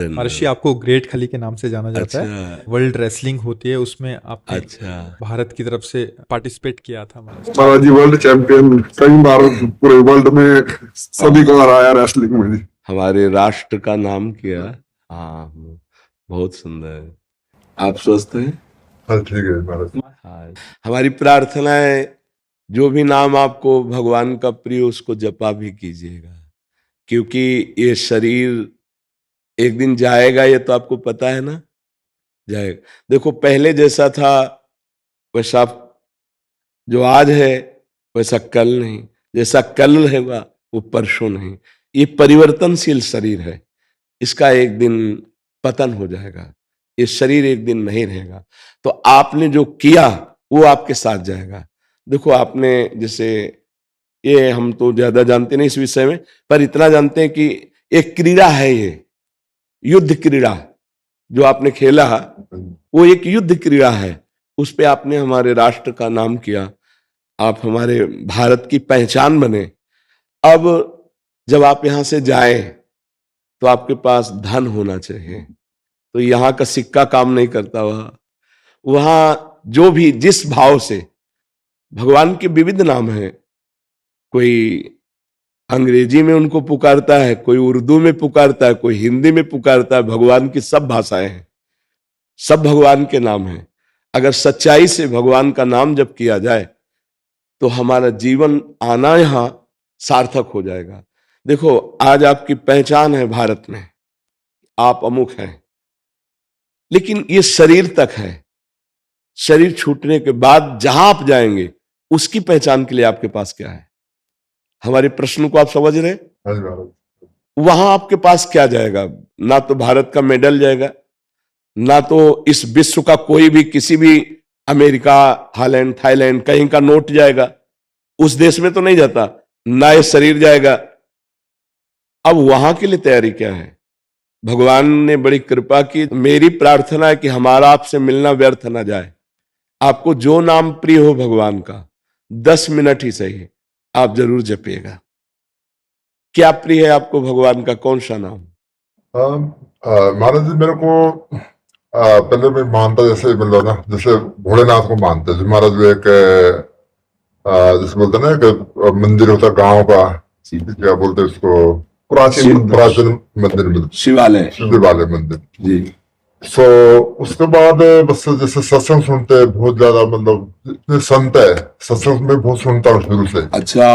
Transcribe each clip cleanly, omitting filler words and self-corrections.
महर्षि आपको ग्रेट खली के नाम से जाना जाता है। अच्छा वर्ल्ड रेसलिंग होती है, उसमें आपने अच्छा। भारत की तरफ से पार्टिसिपेट किया था महर्षि। महाराज जी वर्ल्ड चैंपियन, कई बार पूरे वर्ल्ड में सभी को हराया रेसलिंग में जी। हमारे राष्ट्र का नाम किया। हाँ, बहुत सुंदर। आप स्वस्थ हैं? हाँ ठीक है महाराज। हाँ, हमारी प्रार्थना है जो भी नाम आपको भगवान का प्रिय उसको जपा भी कीजिएगा, क्योंकि ये शरीर एक दिन जाएगा, ये तो आपको पता है ना, जाएगा। देखो पहले जैसा था वैसा जो आज है वैसा कल नहीं, जैसा कल रहेगा वो परसों नहीं। ये परिवर्तनशील शरीर है, इसका एक दिन पतन हो जाएगा, ये शरीर एक दिन नहीं रहेगा। तो आपने जो किया वो आपके साथ जाएगा। देखो आपने जैसे, ये हम तो ज्यादा जानते नहीं इस विषय में, पर इतना जानते हैं कि एक क्रीड़ा है, ये युद्ध क्रीड़ा जो आपने खेला वो एक युद्ध क्रीड़ा है। उस पे आपने हमारे राष्ट्र का नाम किया, आप हमारे भारत की पहचान बने। अब जब आप यहां से जाएं तो आपके पास धन होना चाहिए, तो यहाँ का सिक्का काम नहीं करता। वहां जो भी जिस भाव से, भगवान के विविध नाम हैं, कोई अंग्रेजी में उनको पुकारता है, कोई उर्दू में पुकारता है, कोई हिंदी में पुकारता है। भगवान की सब भाषाएं हैं, सब भगवान के नाम हैं। अगर सच्चाई से भगवान का नाम जब किया जाए तो हमारा जीवन आना यहां सार्थक हो जाएगा। देखो आज आपकी पहचान है भारत में, आप अमुक हैं, लेकिन ये शरीर तक है। शरीर छूटने के बाद जहां आप जाएंगे उसकी पहचान के लिए आपके पास क्या है? हमारे प्रश्न को आप समझ रहे? हाँ जी महाराज। वहां आपके पास क्या जाएगा? ना तो भारत का मेडल जाएगा, ना तो इस विश्व का कोई भी, किसी भी अमेरिका, हालैंड, थाईलैंड कहीं का नोट जाएगा, उस देश में तो नहीं जाता, ना ये शरीर जाएगा। अब वहां के लिए तैयारी क्या है? भगवान ने बड़ी कृपा की। मेरी प्रार्थना है कि हमारा आपसे मिलना व्यर्थ ना जाए। आपको जो नाम प्रिय हो भगवान का, 10 मिनट ही सही आप जरूर जपिएगा। क्या प्रिय है आपको भगवान का, कौन सा नाम? महाराज जी मेरे को पहले मैं मानता, जैसे मतलब ना, जैसे भोलेनाथ को मानते हैं महाराज। वो एक जैसे बोलते हैं ना, एक मंदिर होता है गांव का, क्या बोलते हैं उसको, प्राचीन मंदिर, शिवालय, शिवालय मंदिर जी। सो उसके बाद बस जैसे सत्संग सुनते हैं बहुत ज्यादा, मतलब जितने संत है सत्संग में बहुत सुनता हूँ शुरू से। अच्छा,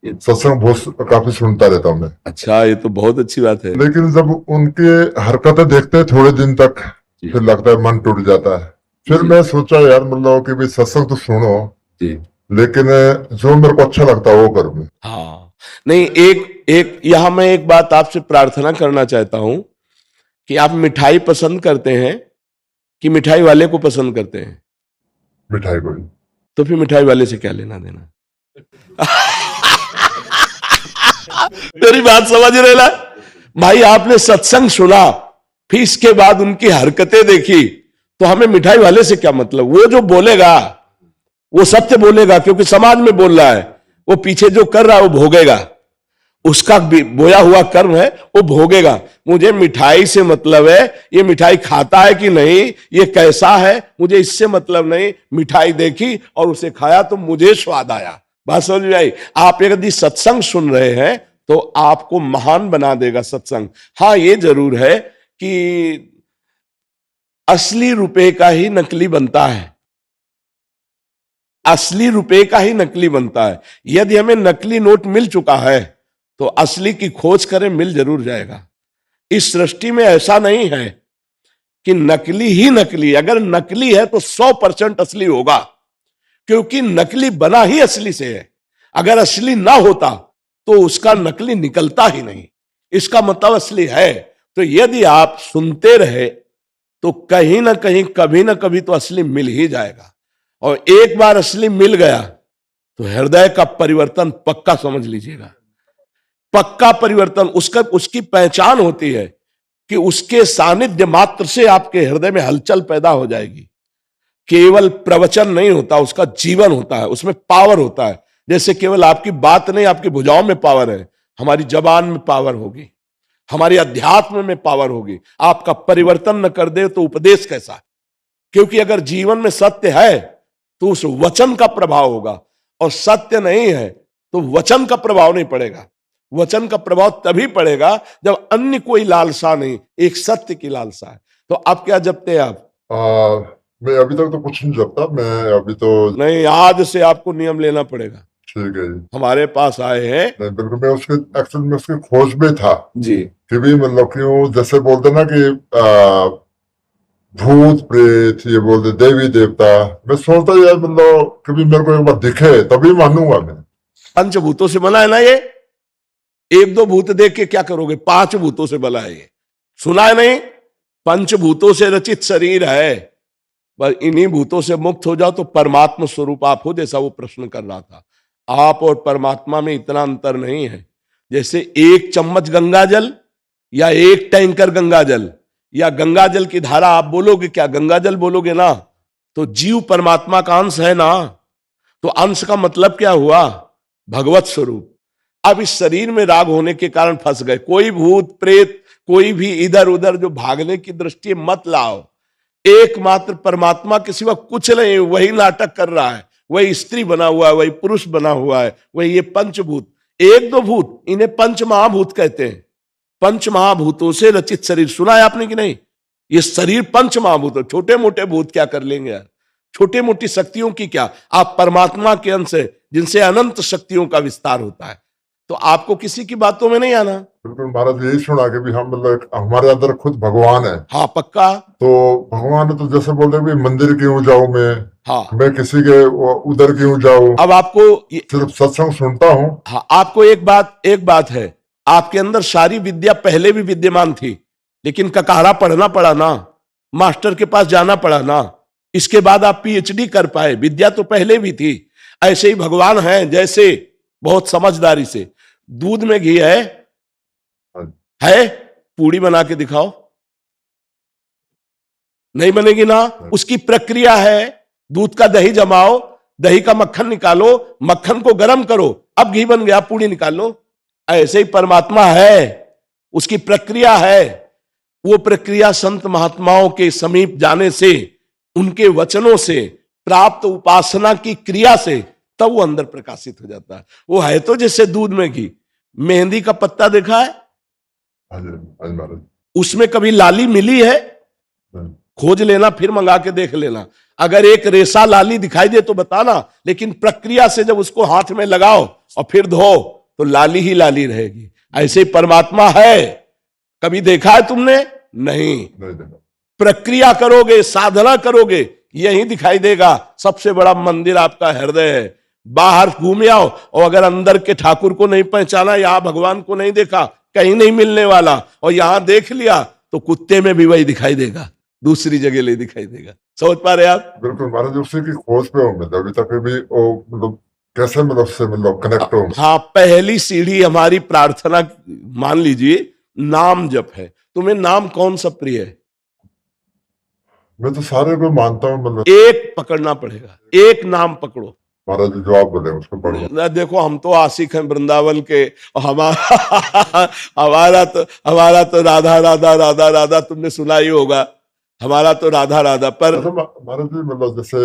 सत्संग बहुत काफी सुनता रहता हूँ मैं। अच्छा, ये तो बहुत अच्छी बात है। लेकिन जब उनके हरकतें देखते हैं थोड़े दिन तक, फिर लगता है मन टूट जाता है। फिर मैं सोचा यार मतलब कि भाई सत्संग तो सुनो जी, लेकिन जो मेरे को अच्छा लगता है वो करूँ मैं। हाँ, नहीं, एक यहां मैं एक बात आपसे प्रार्थना करना चाहता हूं कि आप मिठाई पसंद करते हैं कि मिठाई वाले को पसंद करते हैं? मिठाई को। तो फिर मिठाई वाले से क्या लेना देना? मेरी बात समझ रहे ना भाई? आपने सत्संग सुना, फिर इसके बाद उनकी हरकतें देखी, तो हमें मिठाई वाले से क्या मतलब? वो जो बोलेगा वो सत्य बोलेगा, क्योंकि समाज में बोल रहा है। वो पीछे जो कर रहा है वो भोगेगा, उसका बोया हुआ कर्म है, वो भोगेगा। मुझे मिठाई से मतलब है, ये मिठाई खाता है कि नहीं, ये कैसा है, मुझे इससे मतलब नहीं। मिठाई देखी और उसे खाया तो मुझे स्वाद आया। बात समझ में आई? आप यदि सत्संग सुन रहे हैं तो आपको महान बना देगा सत्संग। हाँ, ये जरूर है कि असली रुपए का ही नकली बनता है, असली रुपए का ही नकली बनता है। यदि हमें नकली नोट मिल चुका है तो असली की खोज करें, मिल जरूर जाएगा। इस सृष्टि में ऐसा नहीं है कि नकली ही नकली। अगर नकली है तो 100% असली होगा, क्योंकि नकली बना ही असली से है। अगर असली ना होता तो उसका नकली निकलता ही नहीं। इसका मतलब असली है। तो यदि आप सुनते रहे तो कहीं ना कहीं, कभी ना कभी तो असली मिल ही जाएगा। और एक बार असली मिल गया तो हृदय का परिवर्तन पक्का समझ लीजिएगा, पक्का परिवर्तन। उसकी पहचान होती है कि उसके सानिध्य मात्र से आपके हृदय में हलचल पैदा हो जाएगी। केवल प्रवचन नहीं होता, उसका जीवन होता है, उसमें पावर होता है। जैसे केवल आपकी बात नहीं, आपकी भुजाओं में पावर है, हमारी जबान में पावर होगी, हमारे अध्यात्म में पावर होगी। आपका परिवर्तन न कर दे तो उपदेश कैसा है? क्योंकि अगर जीवन में सत्य है तो उस वचन का प्रभाव होगा, और सत्य नहीं है तो वचन का प्रभाव नहीं पड़ेगा। वचन का प्रभाव तभी पड़ेगा जब अन्य कोई लालसा नहीं, एक सत्य की लालसा है। तो आप क्या जपते हैं आप? मैं अभी तक तो कुछ नहीं जपता, मैं अभी तो नहीं, आज से आपको नियम लेना पड़ेगा। ठीक है जी। हमारे पास आए हैं। नहीं बिल्कुल, मैं उसके एक्चुअली में उसकी खोज में था जी। कि भी मतलब क्यों जैसे बोलते ना कि भूत प्रेत, ये बोलते देवी देवता, मैं सोचता यार मतलब कभी मेरे को एक बार दिखे तभी मानूंगा मैं। पंचभूतों से बना है ना ये। एक दो भूत देख के क्या करोगे? 5 भूतों से बना है ये। सुना है नहीं? पंचभूतों से रचित शरीर है। बस इन्हीं भूतों से मुक्त हो जाओ तो परमात्मा स्वरूप आप हो, जैसा वो प्रश्न कर रहा था। आप और परमात्मा में इतना अंतर नहीं है। जैसे 1 चम्मच गंगा जल या 1 टैंकर गंगा जल या गंगा जल की धारा आप बोलोगे क्या? गंगा जल बोलोगे ना, तो जीव परमात्मा का अंश है ना। तो अंश का मतलब क्या हुआ? भगवत स्वरूप। अब इस शरीर में राग होने के कारण फंस गए। कोई भूत प्रेत, कोई भी इधर उधर जो भागने की दृष्टि मत लाओ। एकमात्र परमात्मा के सिवा कुछ नहीं। वही नाटक कर रहा है, वही स्त्री बना हुआ है, वही पुरुष बना हुआ है, वही ये पंचभूत। 1-2 भूत, इन्हें पंच महाभूत कहते हैं। पंच महाभूतों से रचित शरीर, सुना है आपने कि नहीं? ये शरीर पंच महाभूत है। छोटे मोटे भूत क्या कर लेंगे यार? छोटे मोटी शक्तियों की क्या? आप परमात्मा के अंश है जिनसे अनंत शक्तियों का विस्तार होता है। तो आपको किसी की बातों में नहीं आना। बिल्कुल महाराज, यही सुना कि भी हम मतलब हमारे अंदर खुद भगवान है। हाँ पक्का। तो भगवान है तो जैसे बोलते हैं भी मंदिर क्यों जाऊं मैं, हाँ, मैं किसी के उधर क्यों जाऊं, अब आपको सिर्फ सत्संग सुनता हूँ। हाँ, आपको एक बात है, आपके अंदर सारी विद्या पहले भी विद्यमान थी, लेकिन ककारा पढ़ना पड़ा ना, मास्टर के पास जाना पड़ा ना, इसके बाद आप पीएचडी कर पाए। विद्या तो पहले भी थी। ऐसे ही भगवान हैं, जैसे बहुत समझदारी से दूध में घी है, पूड़ी बना के दिखाओ, नहीं बनेगी ना। उसकी प्रक्रिया है, दूध का दही जमाओ, दही का मक्खन निकालो, मक्खन को गर्म करो, अब घी बन गया, पूड़ी निकाल लो। ऐसे ही परमात्मा है, उसकी प्रक्रिया है। वो प्रक्रिया संत महात्माओं के समीप जाने से, उनके वचनों से, प्राप्त उपासना की क्रिया से, तब वो अंदर प्रकाशित हो जाता है। वो है तो जैसे दूध में घी। मेहंदी का पत्ता देखा है? उसमें कभी लाली मिली है? खोज लेना, फिर मंगा के देख लेना। अगर एक रेशा लाली दिखाई दे तो बताना, लेकिन प्रक्रिया से जब उसको हाथ में लगाओ और फिर धो तो लाली ही लाली रहेगी। ऐसे ही परमात्मा है। कभी देखा है तुमने? नहीं। प्रक्रिया करोगे, साधना करोगे, यही दिखाई देगा। सबसे बड़ा मंदिर आपका हृदय है। बाहर घूम आओ और अगर अंदर के ठाकुर को नहीं पहचाना, यहां भगवान को नहीं देखा, कहीं नहीं मिलने वाला, और यहां देख लिया तो कुत्ते में भी वही दिखाई देगा, दूसरी जगह ले दिखाई देगा। समझ पा रहे आप? बिल्कुल महाराज, उसी की खोज पे हूँ मैं अभी तक भी। मतलब कैसे मतलब उससे मतलब कनेक्ट हूँ। हाँ, पहली सीढ़ी हमारी प्रार्थना मान लीजिए नाम जप है। तुम्हें नाम कौन सा प्रिय है? मैं तो सारे को मानता हूँ, मतलब एक पकड़ना पड़ेगा, एक नाम पकड़ो। महाराज जो आप बोले उसको पढ़ो। देखो, हम तो आशिक हैं वृंदावन के, और हमारा तो राधा राधा राधा राधा, तुमने सुना ही होगा। हमारा तो राधा राधा। पर महाराज जी मतलब जैसे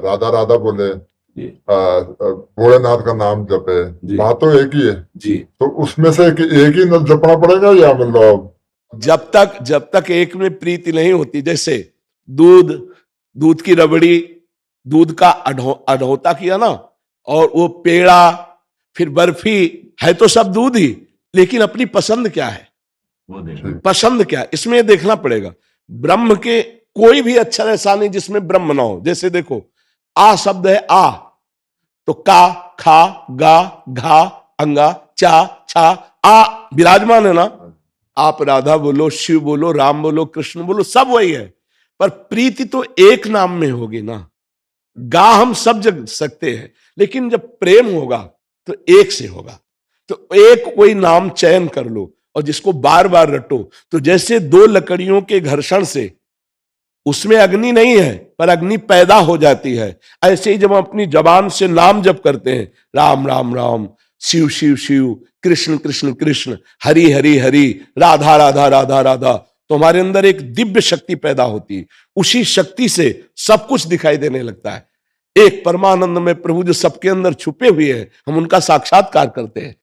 राधा राधा बोले, भोलेनाथ का नाम जपे, बात तो एक ही है जी। तो उसमें से एक ही न जपना पड़ेगा, या मतलब जब तक एक में प्रीति नहीं होती, जैसे दूध की रबड़ी, दूध का अढ़ोता किया ना, और वो पेड़ा, फिर बर्फी, है तो सब दूध ही, लेकिन अपनी पसंद क्या है, पसंद क्या है, इसमें देखना पड़ेगा। ब्रह्म के कोई भी अक्षर ऐसा नहीं जिसमें ब्रह्म ना हो। जैसे देखो, आ शब्द है, आ तो का, खा, गा, घा, अंगा, चा, छा, आ विराजमान है ना। आप राधा बोलो, शिव बोलो, राम बोलो, कृष्ण बोलो, सब वही है। पर प्रीति तो एक नाम में होगी ना। गा हम सब जग सकते हैं, लेकिन जब प्रेम होगा तो एक से होगा। तो एक कोई नाम चयन कर लो और जिसको बार बार रटो। तो जैसे 2 लकड़ियों के घर्षण से उसमें अग्नि नहीं है, पर अग्नि पैदा हो जाती है, ऐसे ही जब हम अपनी जबान से नाम जप करते हैं, राम राम राम, शिव शिव शिव, कृष्ण कृष्ण कृष्ण, हरि हरि हरि, राधा राधा राधा राधा, तो हमारे अंदर एक दिव्य शक्ति पैदा होती है। उसी शक्ति से सब कुछ दिखाई देने लगता है। एक परमानंद में प्रभु जो सबके अंदर छुपे हुए हैं, हम उनका साक्षात्कार करते हैं।